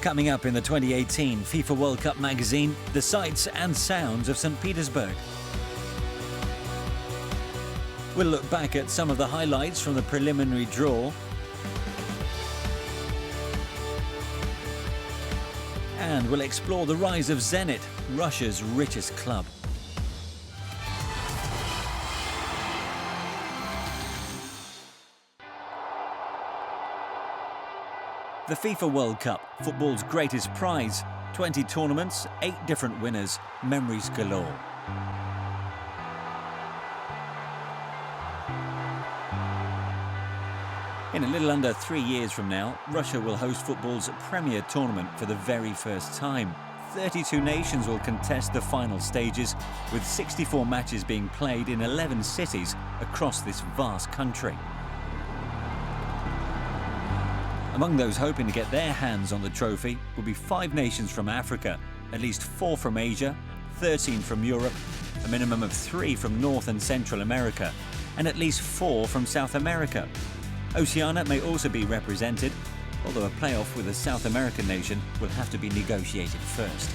Coming up in the 2018 FIFA World Cup magazine, the sights and sounds of St. Petersburg. We'll look back at some of the highlights from the preliminary draw. And we'll explore the rise of Zenit, Russia's richest club. The FIFA World Cup, football's greatest prize. 20 tournaments, 8 different winners, memories galore. In a little under 3 years from now, Russia will host football's premier tournament for the very first time. 32 nations will contest the final stages, with 64 matches being played in 11 cities across this vast country. Among those hoping to get their hands on the trophy will be 5 nations from Africa, at least 4 from Asia, 13 from Europe, a minimum of 3 from North and Central America, and at least 4 from South America. Oceania may also be represented, although a playoff with a South American nation will have to be negotiated first.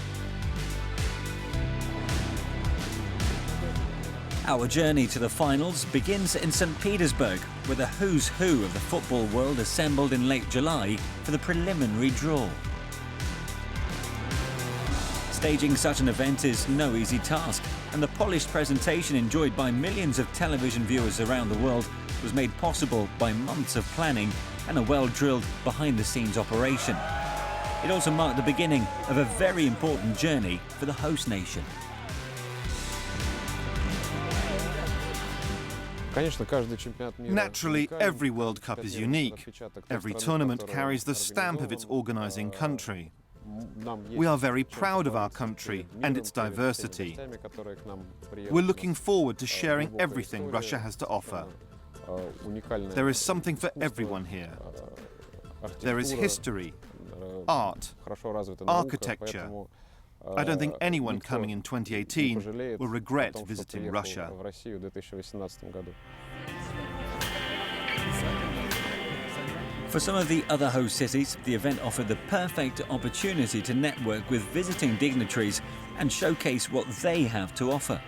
Our journey to the finals begins in St. Petersburg, where the who's who of the football world assembled in late July for the preliminary draw. Staging such an event is no easy task, and the polished presentation enjoyed by millions of television viewers around the world was made possible by months of planning and a well-drilled behind-the-scenes operation. It also marked the beginning of a very important journey for the host nation. Naturally, every World Cup is unique. Every tournament carries the stamp of its organizing country. We are very proud of our country and its diversity. We're looking forward to sharing everything Russia has to offer. There is something for everyone here. There is history, art, architecture. I don't think anyone coming in 2018 will regret visiting Russia. For some of the other host cities, the event offered the perfect opportunity to network with visiting dignitaries and showcase what they have to offer.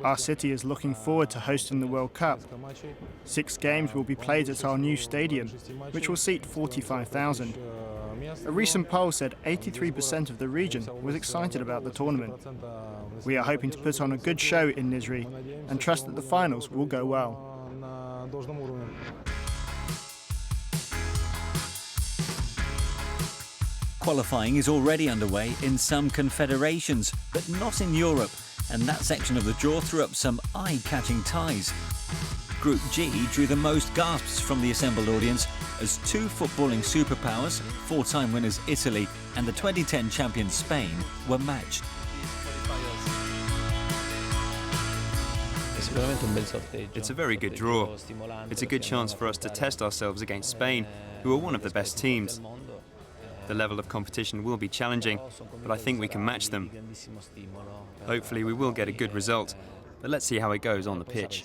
Our city is looking forward to hosting the World Cup. 6 games will be played at our new stadium, which will seat 45,000. A recent poll said 83% of the region was excited about the tournament. We are hoping to put on a good show in Nizhny and trust that the finals will go well. Qualifying is already underway in some confederations, but not in Europe, and that section of the draw threw up some eye-catching ties. Group G drew the most gasps from the assembled audience as 2 footballing superpowers, 4-time winners Italy and the 2010 champion Spain, were matched. It's a very good draw. It's a good chance for us to test ourselves against Spain, who are one of the best teams. The level of competition will be challenging, but I think we can match them. Hopefully we will get a good result, but let's see how it goes on the pitch.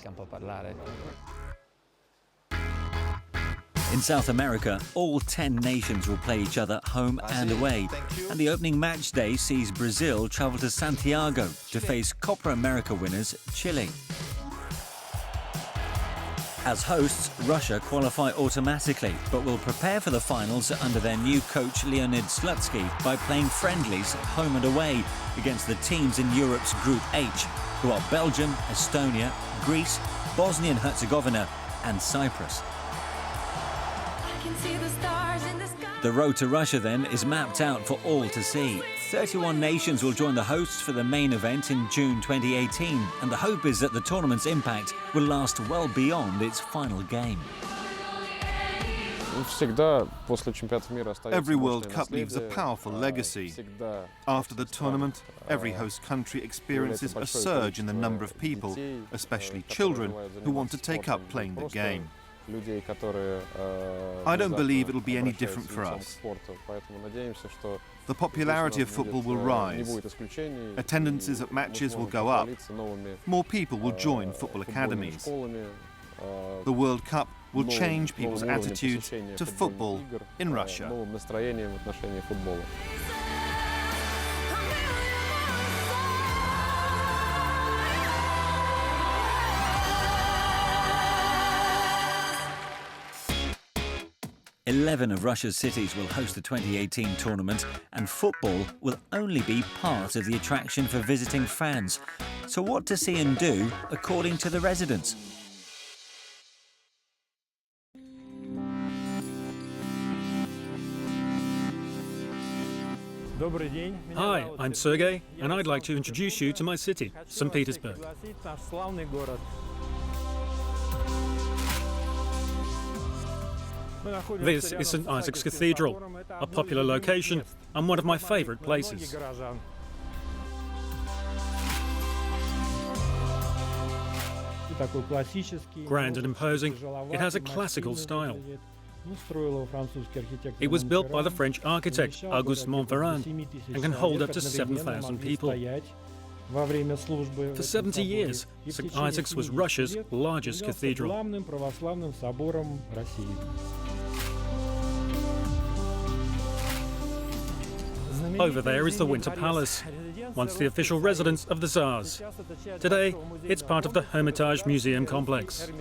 In South America, all 10 nations will play each other home and away, and the opening match day sees Brazil travel to Santiago to face Copa America winners Chile. As hosts, Russia qualify automatically, but will prepare for the finals under their new coach Leonid Slutsky by playing friendlies home and away against the teams in Europe's Group H, who are Belgium, Estonia, Greece, Bosnia and Herzegovina and Cyprus. The road to Russia, then, is mapped out for all to see. 31 nations will join the hosts for the main event in June 2018, and the hope is that the tournament's impact will last well beyond its final game. Every World Cup leaves a powerful legacy. After the tournament, every host country experiences a surge in the number of people, especially children, who want to take up playing the game. I don't believe it'll be any different for us. The popularity of football will rise. Attendances at matches will go up. More people will join football academies. The World Cup will change people's attitudes to football in Russia. 11 of Russia's cities will host the 2018 tournament, and football will only be part of the attraction for visiting fans. So what to see and do according to the residents? Hi, I'm Sergey, and I'd like to introduce you to my city, St. Petersburg. This is St. Isaac's Cathedral, a popular location and one of my favorite places. Grand and imposing, it has a classical style. It was built by the French architect Auguste Montferrand and can hold up to 7,000 people. For 70 years, St. Isaac's was Russia's largest cathedral. Over there is the Winter Palace, once the official residence of the Tsars. Today, it's part of the Hermitage Museum complex.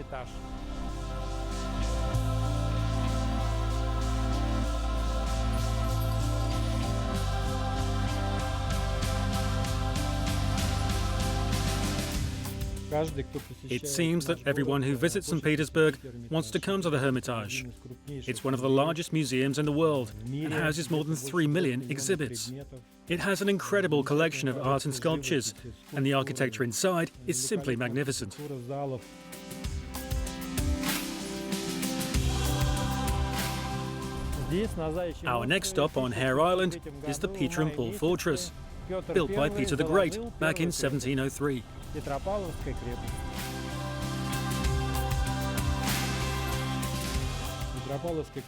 It seems that everyone who visits St. Petersburg wants to come to the Hermitage. It's one of the largest museums in the world and houses more than 3 million exhibits. It has an incredible collection of art and sculptures, and the architecture inside is simply magnificent. Our next stop on Hare Island is the Petersburg Fortress, built by Peter the Great back in 1703.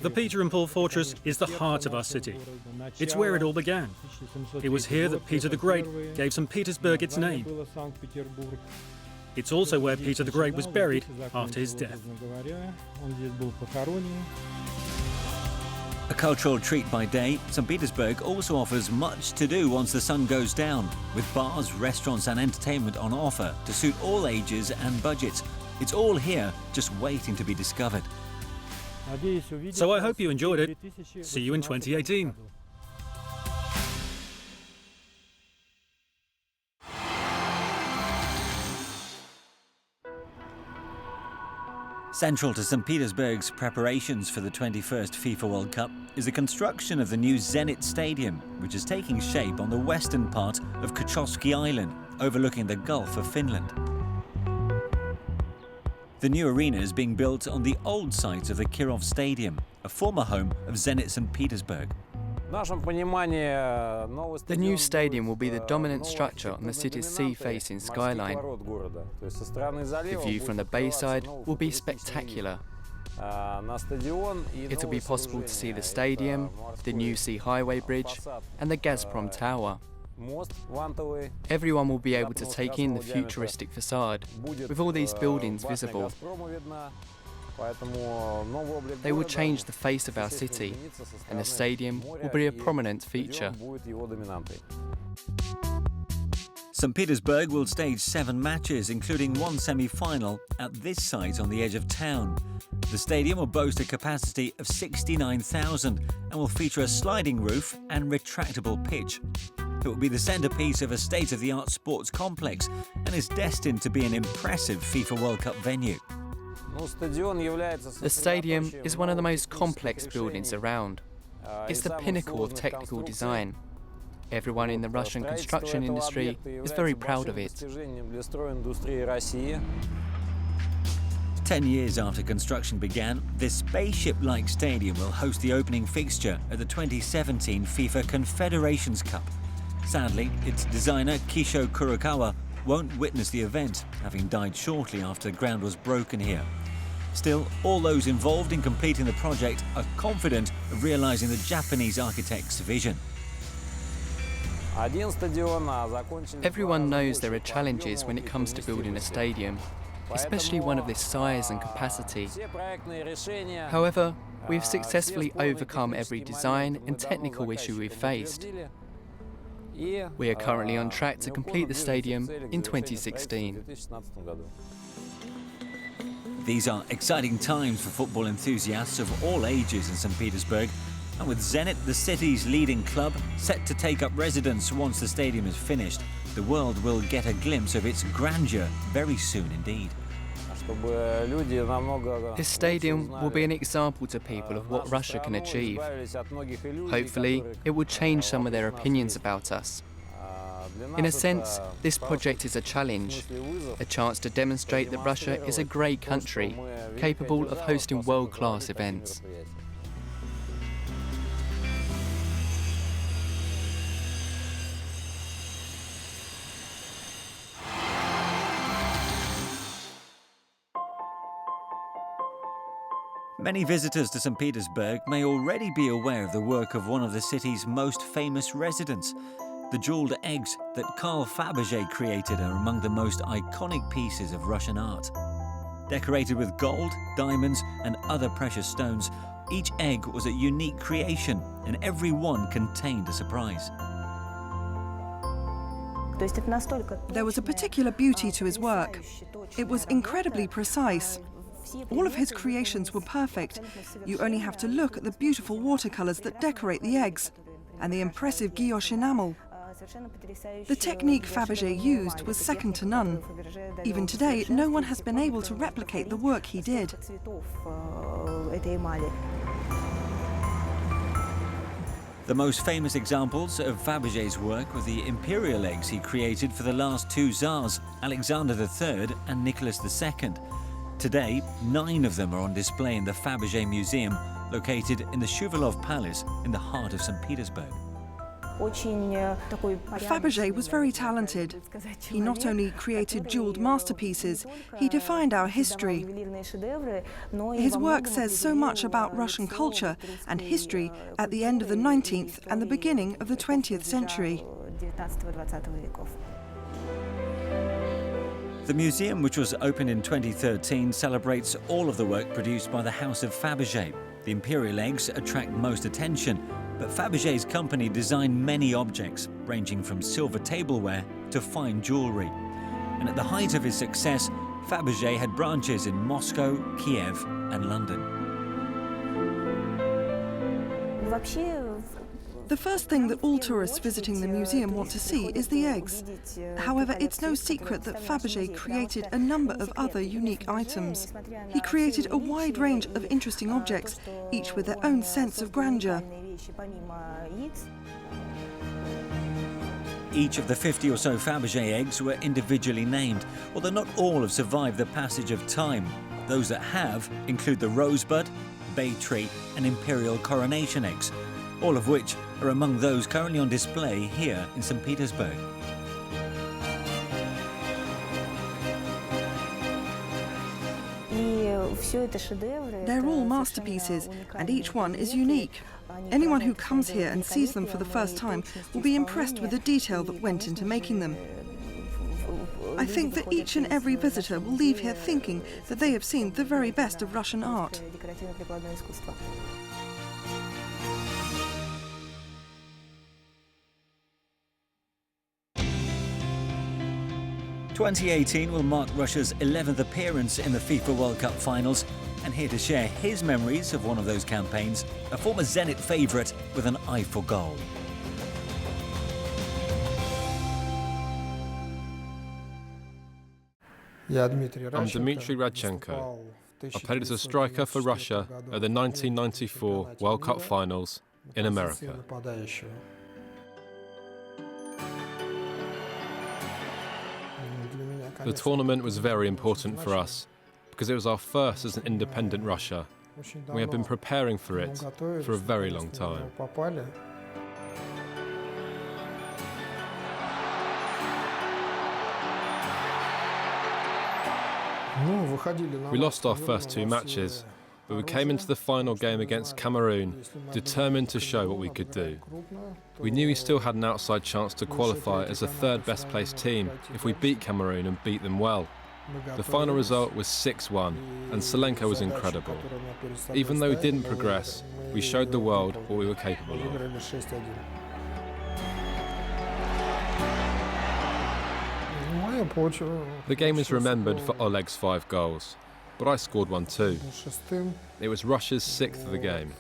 The Petersburg Fortress is the heart of our city. It's where it all began. It was here that Peter the Great gave St. Petersburg its name. It's also where Peter the Great was buried after his death. A cultural treat by day, St. Petersburg also offers much to do once the sun goes down, with bars, restaurants and entertainment on offer to suit all ages and budgets. It's all here, just waiting to be discovered. So I hope you enjoyed it. See you in 2018. Central to St. Petersburg's preparations for the 21st FIFA World Cup is the construction of the new Zenit Stadium, which is taking shape on the western part of Kachowski Island, overlooking the Gulf of Finland. The new arena is being built on the old site of the Kirov Stadium, a former home of Zenit St. Petersburg. The new stadium will be the dominant structure on the city's sea-facing skyline. The view from the bayside will be spectacular. It will be possible to see the stadium, the new Sea Highway Bridge and the Gazprom Tower. Everyone will be able to take in the futuristic facade, with all these buildings visible. They will change the face of our city, and the stadium will be a prominent feature. St. Petersburg will stage 7 matches, including one semi-final at this site on the edge of town. The stadium will boast a capacity of 69,000 and will feature a sliding roof and retractable pitch. It will be the centrepiece of a state-of-the-art sports complex and is destined to be an impressive FIFA World Cup venue. The stadium is one of the most complex buildings around. It's the pinnacle of technical design. Everyone in the Russian construction industry is very proud of it. 10 years after construction began, this spaceship-like stadium will host the opening fixture at the 2017 FIFA Confederations Cup. Sadly, its designer, Kisho Kurokawa, won't witness the event, having died shortly after the ground was broken here. Still, all those involved in completing the project are confident of realising the Japanese architect's vision. Everyone knows there are challenges when it comes to building a stadium. especially one of this size and capacity. However, we've successfully overcome every design and technical issue we've faced. We are currently on track to complete the stadium in 2016. These are exciting times for football enthusiasts of all ages in St. Petersburg, and with Zenit, the city's leading club, set to take up residence once the stadium is finished, the world will get a glimpse of its grandeur very soon indeed. This stadium will be an example to people of what Russia can achieve. Hopefully, it will change some of their opinions about us. In a sense, this project is a challenge, a chance to demonstrate that Russia is a great country, capable of hosting world-class events. Many visitors to St. Petersburg may already be aware of the work of one of the city's most famous residents. The jewelled eggs that Carl Faberge created are among the most iconic pieces of Russian art. Decorated with gold, diamonds and other precious stones, each egg was a unique creation and every one contained a surprise. There was a particular beauty to his work. It was incredibly precise. All of his creations were perfect. You only have to look at the beautiful watercolours that decorate the eggs and the impressive guilloche enamel. The technique Faberge used was second to none. Even today, no one has been able to replicate the work he did. The most famous examples of Faberge's work were the imperial eggs he created for the last two Tsars, Alexander III and Nicholas II. Today, 9 of them are on display in the Faberge Museum, located in the Shuvalov Palace in the heart of St. Petersburg. Faberge was very talented. He not only created jewelled masterpieces, he defined our history. His work says so much about Russian culture and history at the end of the 19th and the beginning of the 20th century. The museum, which was opened in 2013, celebrates all of the work produced by the House of Faberge. The imperial eggs attract most attention, but Faberge's company designed many objects, ranging from silver tableware to fine jewellery. And at the height of his success, Faberge had branches in Moscow, Kiev and London. The first thing that all tourists visiting the museum want to see is the eggs. However, it's no secret that Faberge created a number of other unique items. He created a wide range of interesting objects, each with their own sense of grandeur. Each of the 50 or so Faberge eggs were individually named, although not all have survived the passage of time. Those that have include the rosebud, bay tree and imperial coronation eggs, all of which are among those currently on display here in St. Petersburg. They're all masterpieces, and each one is unique. Anyone who comes here and sees them for the first time will be impressed with the detail that went into making them. I think that each and every visitor will leave here thinking that they have seen the very best of Russian art. 2018 will mark Russia's 11th appearance in the FIFA World Cup finals, and here to share his memories of one of those campaigns, a former Zenit favourite with an eye for goal. I'm Dmitri Radchenko. I played as a striker for Russia at the 1994 World Cup finals in America. The tournament was very important for us because it was our first as an independent Russia. We have been preparing for it for a very long time. We lost our first 2 matches, but we came into the final game against Cameroon determined to show what we could do. We knew we still had an outside chance to qualify as the 3rd best placed team if we beat Cameroon and beat them well. The final result was 6-1, and Salenko was incredible. Even though we didn't progress, we showed the world what we were capable of. The game is remembered for Oleg's 5 goals, but I scored one too. It was Russia's 6th of the game.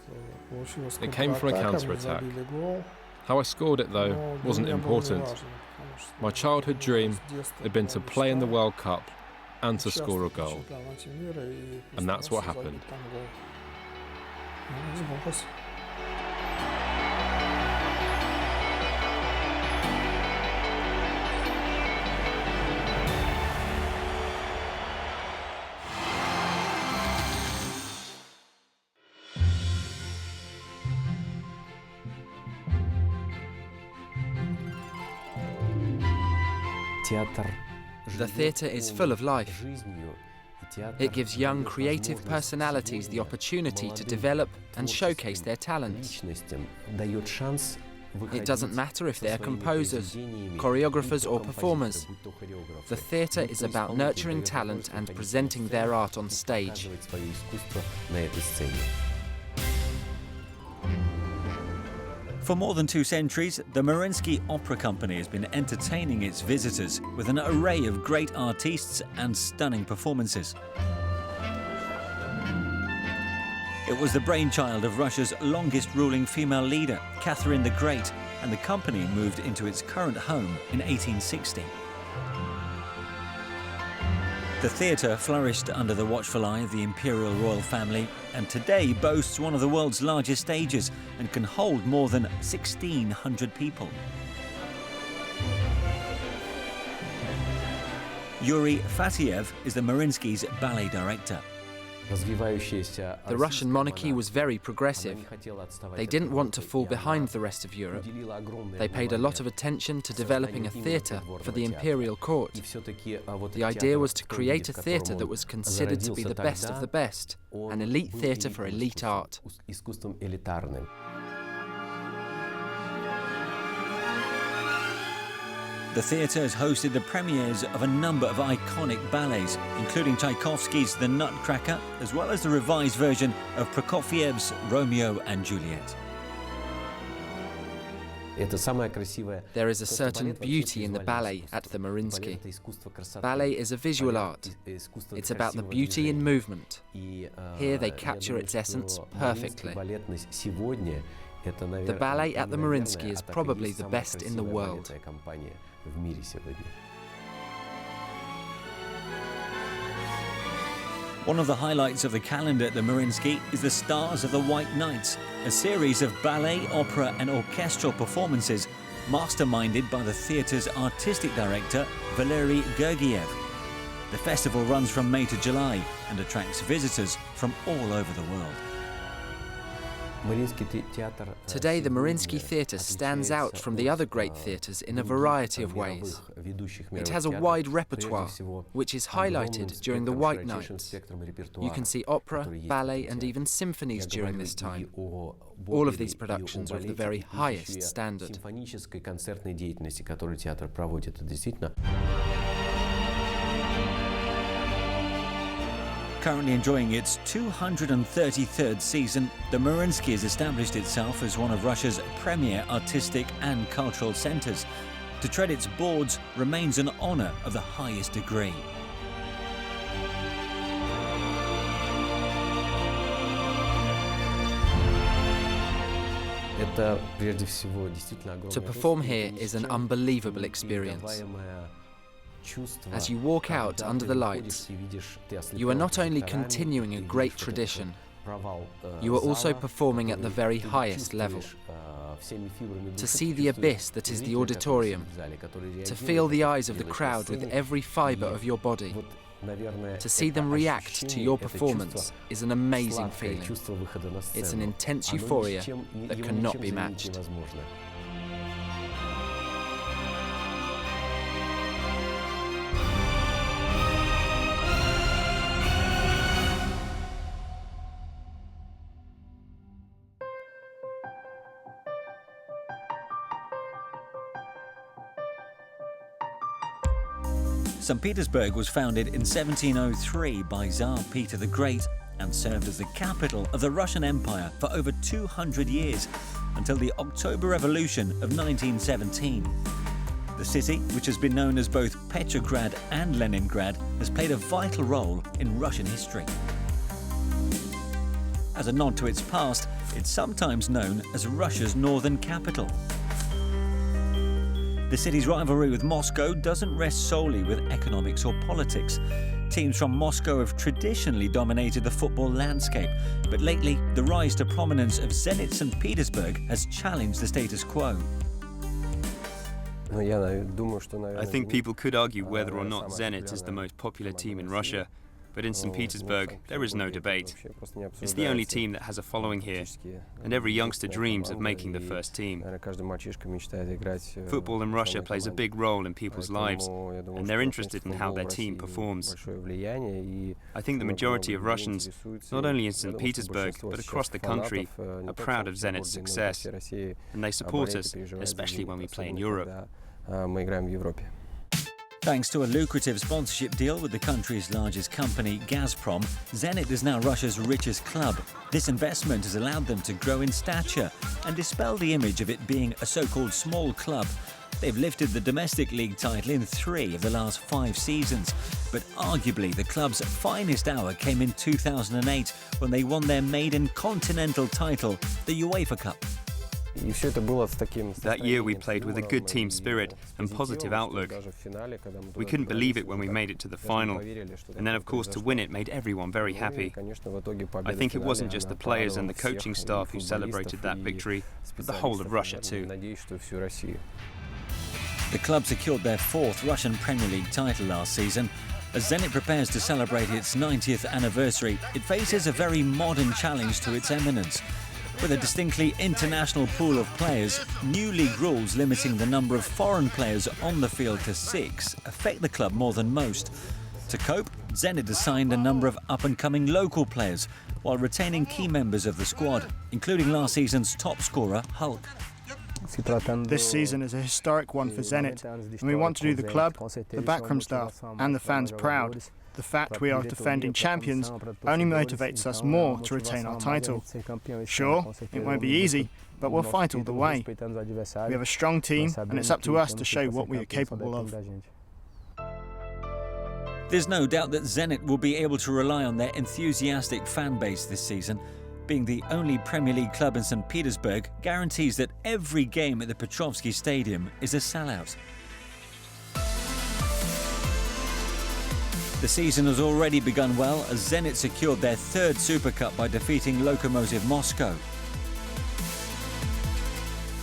It came from a counter-attack. How I scored it, though, wasn't important. My childhood dream had been to play in the World Cup and to score a goal. And that's what happened. The theatre is full of life. It gives young, creative personalities the opportunity to develop and showcase their talents. It doesn't matter if they're composers, choreographers or performers. The theatre is about nurturing talent and presenting their art on stage. For more than 2 centuries, the Mariinsky Opera Company has been entertaining its visitors with an array of great artistes and stunning performances. It was the brainchild of Russia's longest-ruling female leader, Catherine the Great, and the company moved into its current home in 1860. The theatre flourished under the watchful eye of the imperial royal family and today boasts one of the world's largest stages and can hold more than 1,600 people. YURI FATEEV is the Mariinsky's ballet director. The Russian monarchy was very progressive. They didn't want to fall behind the rest of Europe. They paid a lot of attention to developing a theatre for the imperial court. The idea was to create a theatre that was considered to be the best of the best, an elite theatre for elite art. The theatre has hosted the premieres of a number of iconic ballets, including Tchaikovsky's The Nutcracker, as well as the revised version of Prokofiev's Romeo and Juliet. There is a certain beauty in the ballet at the Mariinsky. Ballet is a visual art. It's about the beauty in movement. Here they capture its essence perfectly. The ballet at the Mariinsky is probably the best in the world. One of the highlights of the calendar at the Mariinsky is the Stars of the White Nights, a series of ballet, opera and orchestral performances masterminded by the theatre's artistic director, Valery Gergiev. The festival runs from May to July and attracts visitors from all over the world. Today, the Mariinsky Theatre stands out from the other great theatres in a variety of ways. It has a wide repertoire, which is highlighted during the White Nights. You can see opera, ballet and even symphonies during this time. All of these productions are of the very highest standard. Currently enjoying its 233rd season, the Mariinsky has established itself as one of Russia's premier artistic and cultural centres. To tread its boards remains an honour of the highest degree. To perform here is an unbelievable experience. As you walk out under the lights, you are not only continuing a great tradition, you are also performing at the very highest level. To see the abyss that is the auditorium, to feel the eyes of the crowd with every fibre of your body, to see them react to your performance is an amazing feeling. It's an intense euphoria that cannot be matched. St. Petersburg was founded in 1703 by Tsar Peter the Great and served as the capital of the Russian Empire for over 200 years, until the October Revolution of 1917. The city, which has been known as both Petrograd and Leningrad, has played a vital role in Russian history. As a nod to its past, it's sometimes known as Russia's northern capital. The city's rivalry with Moscow doesn't rest solely with economics or politics. Teams from Moscow have traditionally dominated the football landscape, but lately the rise to prominence of Zenit St. Petersburg has challenged the status quo. I think people could argue whether or not Zenit is the most popular team in Russia, but in St. Petersburg there is no debate. It's the only team that has a following here, and every youngster dreams of making the first team. Football in Russia plays a big role in people's lives, and they're interested in how their team performs. I think the majority of Russians, not only in St. Petersburg but across the country, are proud of Zenit's success, and they support us, especially when we play in Europe. Thanks to a lucrative sponsorship deal with the country's largest company, Gazprom, Zenit is now Russia's richest club. This investment has allowed them to grow in stature and dispel the image of it being a so-called small club. They've lifted the domestic league title in 3 of the last 5 seasons, but arguably the club's finest hour came in 2008 when they won their maiden continental title, the UEFA Cup. That year we played with a good team spirit and positive outlook. We couldn't believe it when we made it to the final, and then of course to win it made everyone very happy. I think it wasn't just the players and the coaching staff who celebrated that victory, but the whole of Russia too. The club secured their 4th Russian Premier League title last season. As Zenit prepares to celebrate its 90th anniversary, it faces a very modern challenge to its eminence. With a distinctly international pool of players, new league rules limiting the number of foreign players on the field to 6 affect the club more than most. To cope, Zenit has signed a number of up-and-coming local players, while retaining key members of the squad, including last season's top scorer, Hulk. This season is a historic one for Zenit, and we want to do the club, the backroom staff and the fans proud. The fact we are defending champions only motivates us more to retain our title. Sure, it won't be easy, but we'll fight all the way. We have a strong team, and it's up to us to show what we are capable of. There's no doubt that Zenit will be able to rely on their enthusiastic fan base this season. Being the only Premier League club in St. Petersburg guarantees that every game at the Petrovsky Stadium is a sellout. The season has already begun well as Zenit secured their 3rd Super Cup by defeating Lokomotiv Moscow.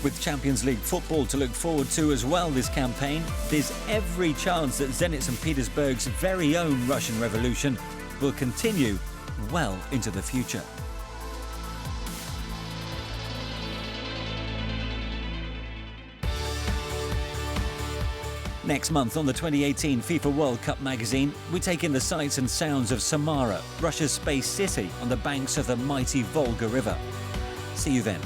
With Champions League football to look forward to as well this campaign, there's every chance that Zenit St. Petersburg's very own Russian Revolution will continue well into the future. Next month on the 2018 FIFA World Cup magazine, we take in the sights and sounds of Samara, Russia's space city on the banks of the mighty Volga River. See you then.